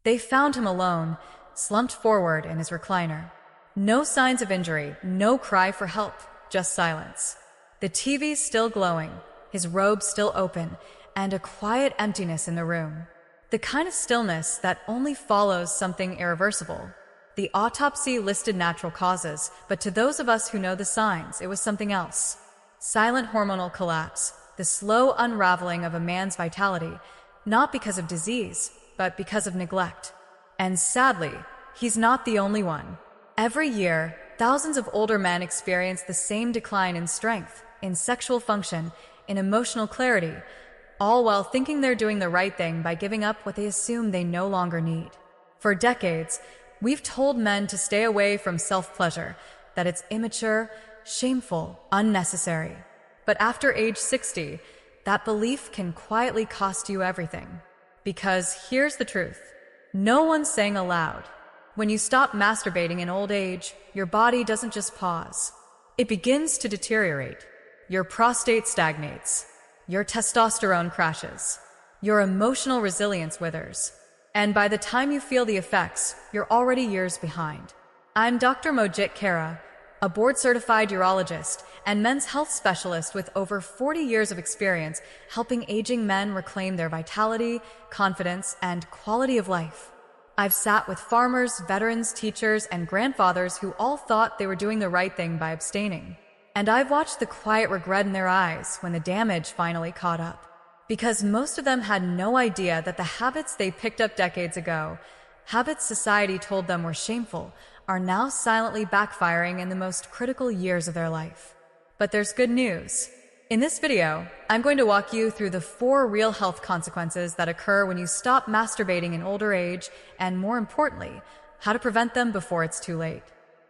They found him alone, slumped forward in his recliner. No signs of injury, no cry for help, just silence. The TV still glowing, his robe still open, and a quiet emptiness in the room. The kind of stillness that only follows something irreversible. The autopsy listed natural causes, but to those of us who know the signs, it was something else. Silent hormonal collapse, the slow unraveling of a man's vitality, not because of disease, but because of neglect. And sadly, he's not the only one. Every year, thousands of older men experience the same decline in strength, in sexual function, in emotional clarity, all while thinking they're doing the right thing by giving up what they assume they no longer need. For decades, we've told men to stay away from self-pleasure, that it's immature, shameful, unnecessary. But after age 60, that belief can quietly cost you everything. Because here's the truth. No one's saying aloud. When you stop masturbating in old age, your body doesn't just pause. It begins to deteriorate. Your prostate stagnates. Your testosterone crashes. Your emotional resilience withers. And by the time you feel the effects, you're already years behind. I'm Dr. Mojit Kara, a board-certified urologist and men's health specialist with over 40 years of experience helping aging men reclaim their vitality, confidence, and quality of life. I've sat with farmers, veterans, teachers, and grandfathers who all thought they were doing the right thing by abstaining. And I've watched the quiet regret in their eyes when the damage finally caught up. Because most of them had no idea that the habits they picked up decades ago, habits society told them were shameful, are now silently backfiring in the most critical years of their life. But there's good news. In this video, I'm going to walk you through the 4 real health consequences that occur when you stop masturbating in older age, and more importantly, how to prevent them before it's too late.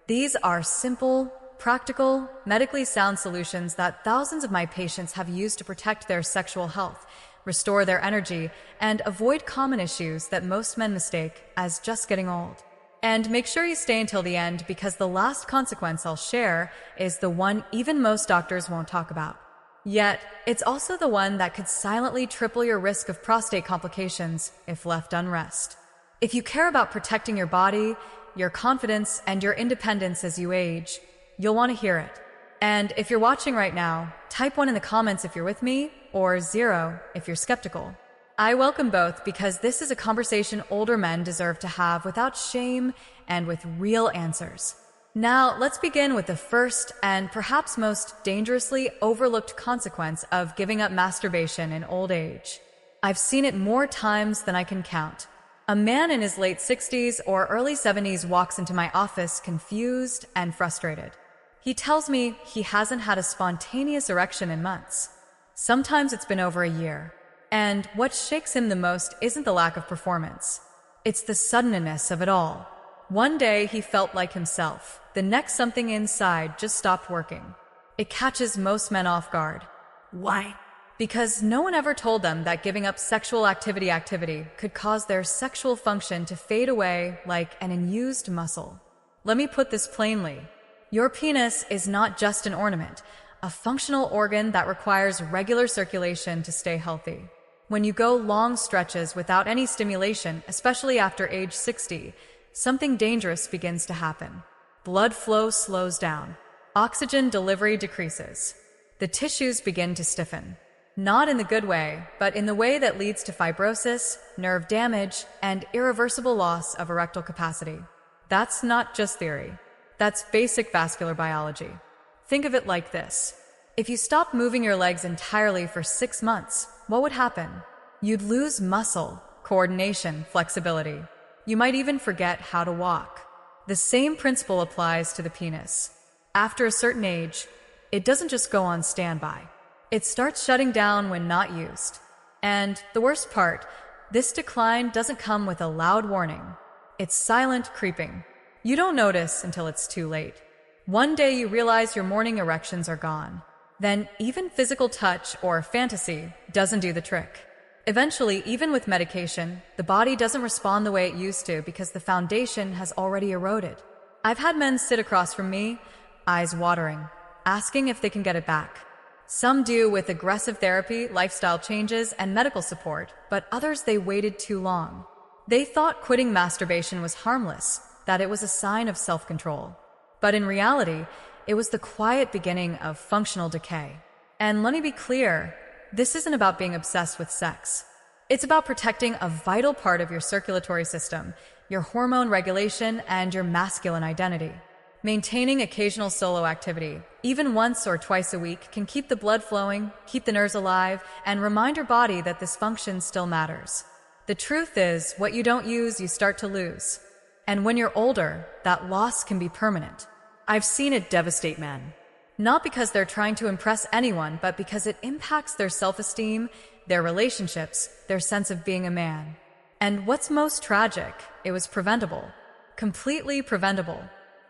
These are simple, practical, medically sound solutions that thousands of my patients have used to protect their sexual health, restore their energy, and avoid common issues that most men mistake as just getting old. And make sure you stay until the end, because the last consequence I'll share is the one even most doctors won't talk about. Yet, it's also the one that could silently triple your risk of prostate complications if left unrest. If you care about protecting your body, your confidence, and your independence as you age, you'll want to hear it. And if you're watching right now, type 1 in the comments if you're with me, or 0 if you're skeptical. I welcome both, because this is a conversation older men deserve to have without shame and with real answers. Now, let's begin with the first and perhaps most dangerously overlooked consequence of giving up masturbation in old age. I've seen it more times than I can count. A man in his late 60s or early 70s walks into my office confused and frustrated. He tells me he hasn't had a spontaneous erection in months. Sometimes it's been over a year. And what shakes him the most isn't the lack of performance. It's the suddenness of it all. One day he felt like himself. The next, something inside just stopped working. It catches most men off guard. Why? Because no one ever told them that giving up sexual activity could cause their sexual function to fade away like an unused muscle. Let me put this plainly. Your penis is not just an ornament, a functional organ that requires regular circulation to stay healthy. When you go long stretches without any stimulation, especially after age 60, something dangerous begins to happen. Blood flow slows down. Oxygen delivery decreases. The tissues begin to stiffen. Not in the good way, but in the way that leads to fibrosis, nerve damage, and irreversible loss of erectile capacity. That's not just theory. That's basic vascular biology. Think of it like this. If you stopped moving your legs entirely for 6 months, what would happen? You'd lose muscle, coordination, flexibility. You might even forget how to walk. The same principle applies to the penis. After a certain age, it doesn't just go on standby. It starts shutting down when not used. And the worst part, this decline doesn't come with a loud warning. It's silent creeping. You don't notice until it's too late. One day you realize your morning erections are gone. Then even physical touch or fantasy doesn't do the trick. Eventually, even with medication, the body doesn't respond the way it used to because the foundation has already eroded. I've had men sit across from me, eyes watering, asking if they can get it back. Some do with aggressive therapy, lifestyle changes, and medical support, but others they waited too long. They thought quitting masturbation was harmless, that it was a sign of self-control. But in reality, it was the quiet beginning of functional decay. And let me be clear, this isn't about being obsessed with sex. It's about protecting a vital part of your circulatory system, your hormone regulation, and your masculine identity. Maintaining occasional solo activity, even once or twice a week, can keep the blood flowing, keep the nerves alive, and remind your body that this function still matters. The truth is, what you don't use, you start to lose. And when you're older, that loss can be permanent. I've seen it devastate men. Not because they're trying to impress anyone, but because it impacts their self-esteem, their relationships, their sense of being a man. And what's most tragic, it was preventable. Completely preventable.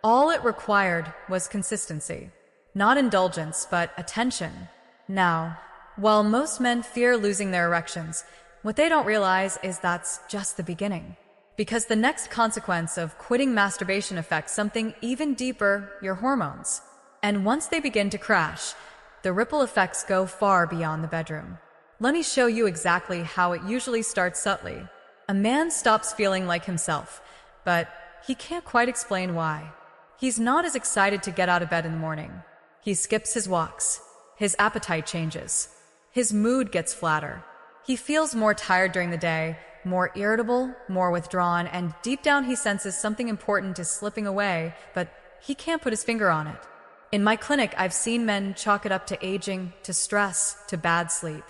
All it required was consistency. Not indulgence, but attention. Now, while most men fear losing their erections, what they don't realize is that's just the beginning. Because the next consequence of quitting masturbation affects something even deeper, your hormones. And once they begin to crash, the ripple effects go far beyond the bedroom. Let me show you exactly how it usually starts subtly. A man stops feeling like himself, but he can't quite explain why. He's not as excited to get out of bed in the morning. He skips his walks. His appetite changes. His mood gets flatter. He feels more tired during the day, more irritable, more withdrawn, and deep down he senses something important is slipping away, but he can't put his finger on it. In my clinic, I've seen men chalk it up to aging, to stress, to bad sleep.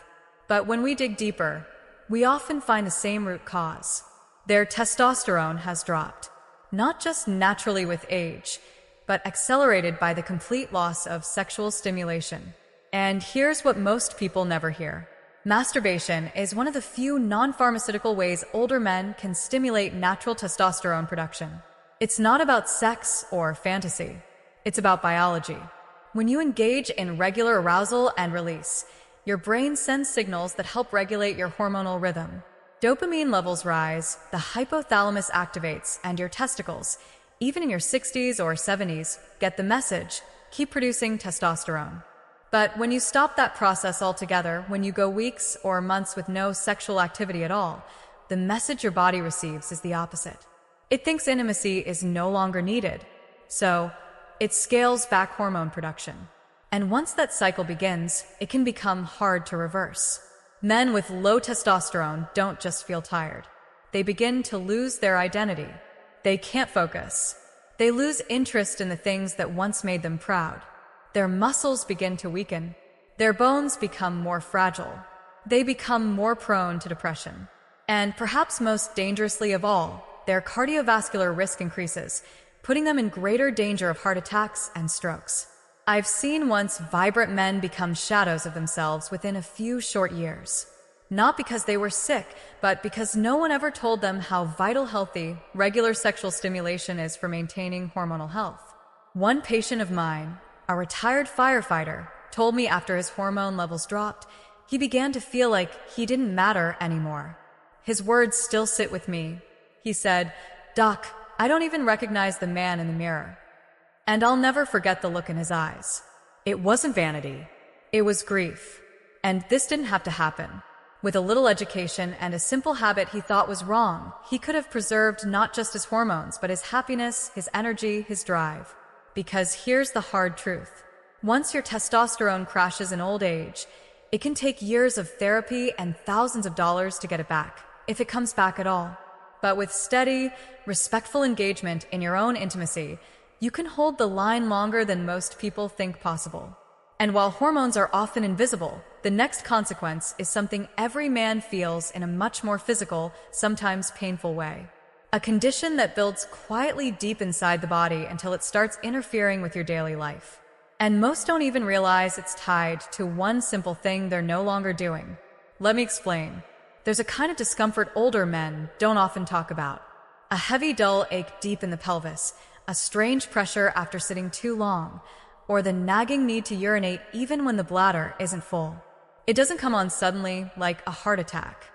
But when we dig deeper, we often find the same root cause. Their testosterone has dropped. Not just naturally with age, but accelerated by the complete loss of sexual stimulation. And here's what most people never hear. Masturbation is one of the few non-pharmaceutical ways older men can stimulate natural testosterone production. It's not about sex or fantasy. It's about biology. When you engage in regular arousal and release, your brain sends signals that help regulate your hormonal rhythm. Dopamine levels rise, the hypothalamus activates, and your testicles, even in your 60s or 70s, get the message, keep producing testosterone. But when you stop that process altogether, when you go weeks or months with no sexual activity at all, the message your body receives is the opposite. It thinks intimacy is no longer needed. So, it scales back hormone production. And once that cycle begins, it can become hard to reverse. Men with low testosterone don't just feel tired. They begin to lose their identity. They can't focus. They lose interest in the things that once made them proud. Their muscles begin to weaken. Their bones become more fragile. They become more prone to depression. And perhaps most dangerously of all, their cardiovascular risk increases, putting them in greater danger of heart attacks and strokes. I've seen once vibrant men become shadows of themselves within a few short years. Not because they were sick, but because no one ever told them how vital healthy, regular sexual stimulation is for maintaining hormonal health. One patient of mine, a retired firefighter, told me after his hormone levels dropped, he began to feel like he didn't matter anymore. His words still sit with me. He said, "Doc, I don't even recognize the man in the mirror." And I'll never forget the look in his eyes. It wasn't vanity. It was grief. And this didn't have to happen. With a little education and a simple habit he thought was wrong, he could have preserved not just his hormones, but his happiness, his energy, his drive. Because here's the hard truth. Once your testosterone crashes in old age, it can take years of therapy and thousands of dollars to get it back, if it comes back at all. But with steady, respectful engagement in your own intimacy, you can hold the line longer than most people think possible. And while hormones are often invisible, the next consequence is something every man feels in a much more physical, sometimes painful way. A condition that builds quietly deep inside the body until it starts interfering with your daily life. And most don't even realize it's tied to one simple thing they're no longer doing. Let me explain. There's a kind of discomfort older men don't often talk about. A heavy, dull ache deep in the pelvis, a strange pressure after sitting too long, or the nagging need to urinate even when the bladder isn't full. It doesn't come on suddenly like a heart attack.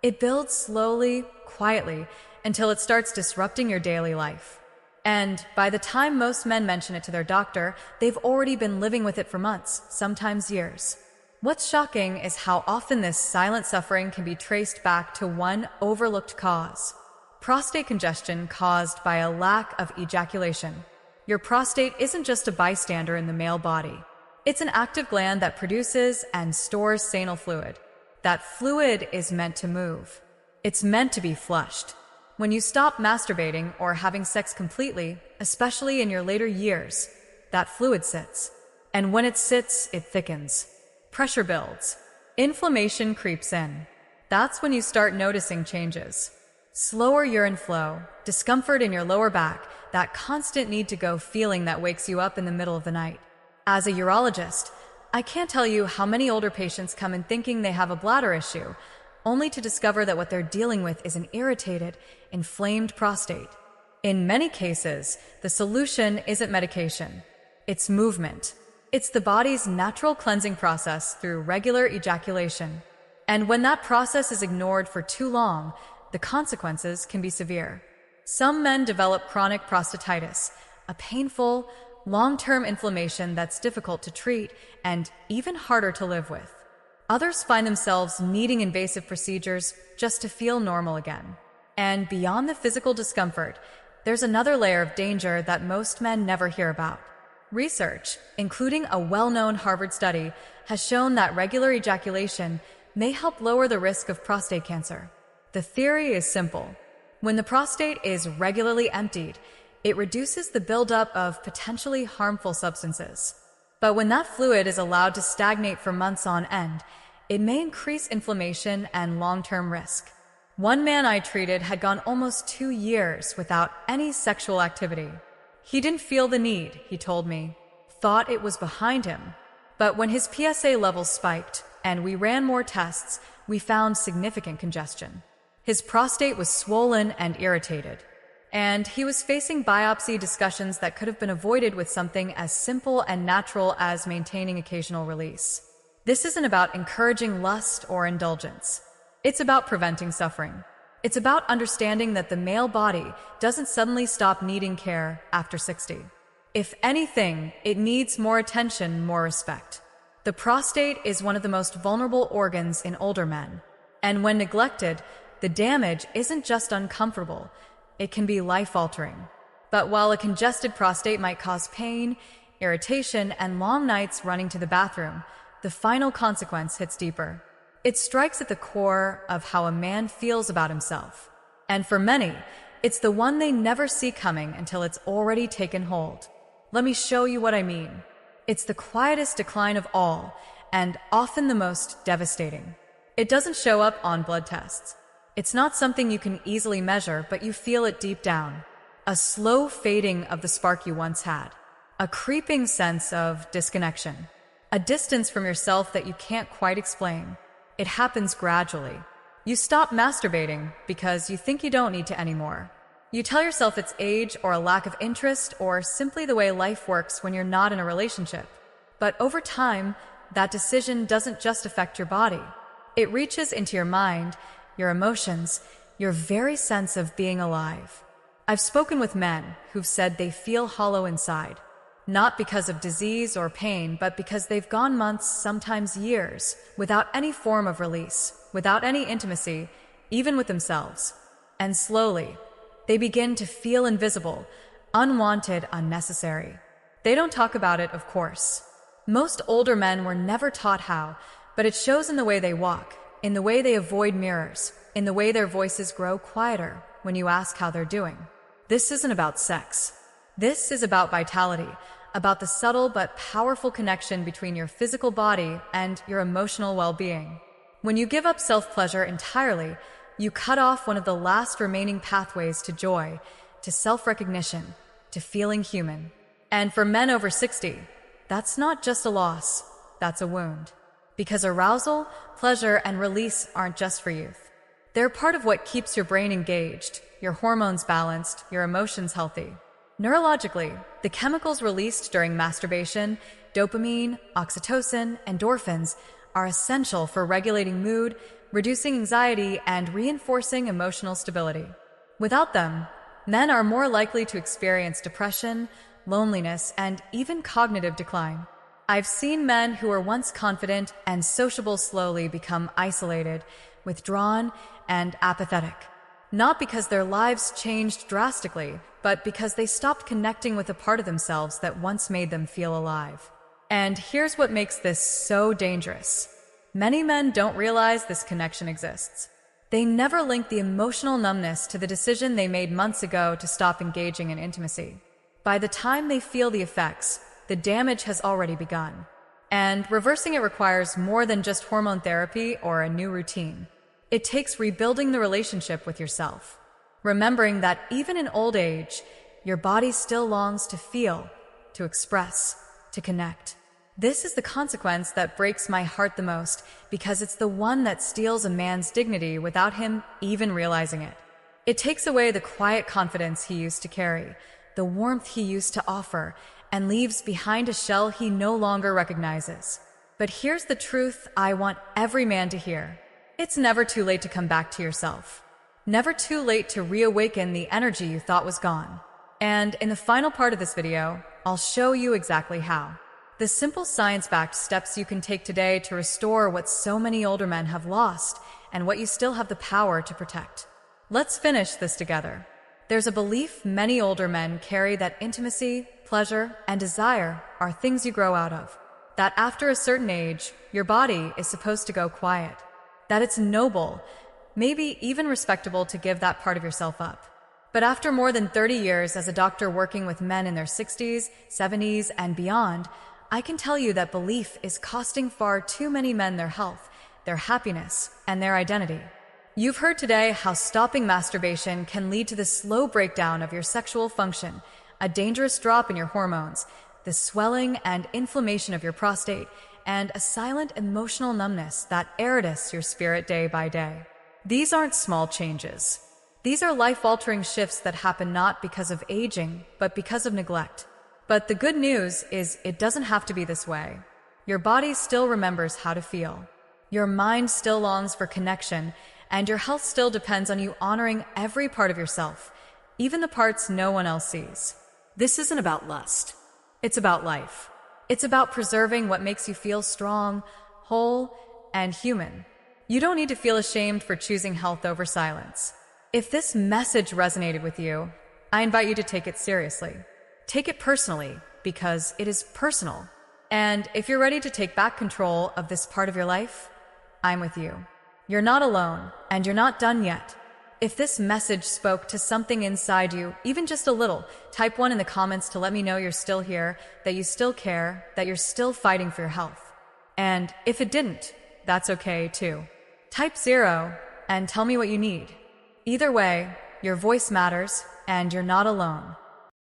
It builds slowly, quietly, until it starts disrupting your daily life. And by the time most men mention it to their doctor, they've already been living with it for months, sometimes years. What's shocking is how often this silent suffering can be traced back to one overlooked cause. prostate congestion caused by a lack of ejaculation. Your prostate isn't just a bystander in the male body. It's an active gland that produces and stores seminal fluid. That fluid is meant to move. It's meant to be flushed. When you stop masturbating or having sex completely, especially in your later years, that fluid sits. And when it sits, it thickens. Pressure builds. Inflammation creeps in. That's when you start noticing changes. Slower urine flow, discomfort in your lower back, that constant need to go feeling that wakes you up in the middle of the night. As a urologist, I can't tell you how many older patients come in thinking they have a bladder issue, only to discover that what they're dealing with is an irritated, inflamed prostate. In many cases, the solution isn't medication. It's movement. It's the body's natural cleansing process through regular ejaculation. And when that process is ignored for too long, the consequences can be severe. Some men develop chronic prostatitis, a painful, long-term inflammation that's difficult to treat and even harder to live with. Others find themselves needing invasive procedures just to feel normal again. And beyond the physical discomfort, there's another layer of danger that most men never hear about. Research, including a well-known Harvard study, has shown that regular ejaculation may help lower the risk of prostate cancer. The theory is simple. When the prostate is regularly emptied, it reduces the buildup of potentially harmful substances. But when that fluid is allowed to stagnate for months on end, it may increase inflammation and long-term risk. One man I treated had gone almost 2 years without any sexual activity. He didn't feel the need, he told me, thought it was behind him. But when his PSA levels spiked and we ran more tests, we found significant congestion. His prostate was swollen and irritated, and he was facing biopsy discussions that could have been avoided with something as simple and natural as maintaining occasional release. This isn't about encouraging lust or indulgence. It's about preventing suffering. It's about understanding that the male body doesn't suddenly stop needing care after 60. If anything, it needs more attention, more respect. The prostate is one of the most vulnerable organs in older men, and when neglected, the damage isn't just uncomfortable, it can be life-altering. But while a congested prostate might cause pain, irritation, and long nights running to the bathroom, the final consequence hits deeper. It strikes at the core of how a man feels about himself. And for many, it's the one they never see coming until it's already taken hold. Let me show you what I mean. It's the quietest decline of all, and often the most devastating. It doesn't show up on blood tests. It's not something you can easily measure, but you feel it deep down. A slow fading of the spark you once had. A creeping sense of disconnection. A distance from yourself that you can't quite explain. It happens gradually. You stop masturbating because you think you don't need to anymore. You tell yourself it's age or a lack of interest or simply the way life works when you're not in a relationship. But over time, that decision doesn't just affect your body. It reaches into your mind, your emotions, your very sense of being alive. I've spoken with men who've said they feel hollow inside, not because of disease or pain, but because they've gone months, sometimes years, without any form of release, without any intimacy, even with themselves. And slowly, they begin to feel invisible, unwanted, unnecessary. They don't talk about it, of course. Most older men were never taught how, but it shows in the way they walk, in the way they avoid mirrors, in the way their voices grow quieter when you ask how they're doing. This isn't about sex. This is about vitality, about the subtle but powerful connection between your physical body and your emotional well-being. When you give up self-pleasure entirely, you cut off one of the last remaining pathways to joy, to self-recognition, to feeling human. And for men over 60, that's not just a loss, that's a wound. Because arousal, pleasure, and release aren't just for youth. They're part of what keeps your brain engaged, your hormones balanced, your emotions healthy. Neurologically, the chemicals released during masturbation, dopamine, oxytocin, endorphins, are essential for regulating mood, reducing anxiety, and reinforcing emotional stability. Without them, men are more likely to experience depression, loneliness, and even cognitive decline. I've seen men who were once confident and sociable slowly become isolated, withdrawn, and apathetic. Not because their lives changed drastically, but because they stopped connecting with a part of themselves that once made them feel alive. And here's what makes this so dangerous. Many men don't realize this connection exists. They never link the emotional numbness to the decision they made months ago to stop engaging in intimacy. By the time they feel the effects, the damage has already begun. And reversing it requires more than just hormone therapy or a new routine. It takes rebuilding the relationship with yourself. Remembering that even in old age, your body still longs to feel, to express, to connect. This is the consequence that breaks my heart the most, because it's the one that steals a man's dignity without him even realizing it. It takes away the quiet confidence he used to carry, the warmth he used to offer, and leaves behind a shell he no longer recognizes. But here's the truth I want every man to hear. It's never too late to come back to yourself. Never too late to reawaken the energy you thought was gone. And in the final part of this video, I'll show you exactly how. The simple science-backed steps you can take today to restore what so many older men have lost and what you still have the power to protect. Let's finish this together. There's a belief many older men carry that intimacy, pleasure, and desire are things you grow out of. That after a certain age, your body is supposed to go quiet. That it's noble, maybe even respectable to give that part of yourself up. But after more than 30 years as a doctor working with men in their 60s, 70s, and beyond, I can tell you that belief is costing far too many men their health, their happiness, and their identity. You've heard today how stopping masturbation can lead to the slow breakdown of your sexual function, a dangerous drop in your hormones, the swelling and inflammation of your prostate, and a silent emotional numbness that erodes your spirit day by day. These aren't small changes. These are life-altering shifts that happen not because of aging, but because of neglect. But the good news is it doesn't have to be this way. Your body still remembers how to feel. Your mind still longs for connection, and your health still depends on you honoring every part of yourself, even the parts no one else sees. This isn't about lust. It's about life. It's about preserving what makes you feel strong, whole, and human. You don't need to feel ashamed for choosing health over silence. If this message resonated with you, I invite you to take it seriously. Take it personally, because it is personal. And if you're ready to take back control of this part of your life, I'm with you. You're not alone, and you're not done yet. If this message spoke to something inside you, even just a little, type 1 in the comments to let me know you're still here, that you still care, that you're still fighting for your health. And if it didn't, that's okay too. Type 0 and tell me what you need. Either way, your voice matters, and you're not alone.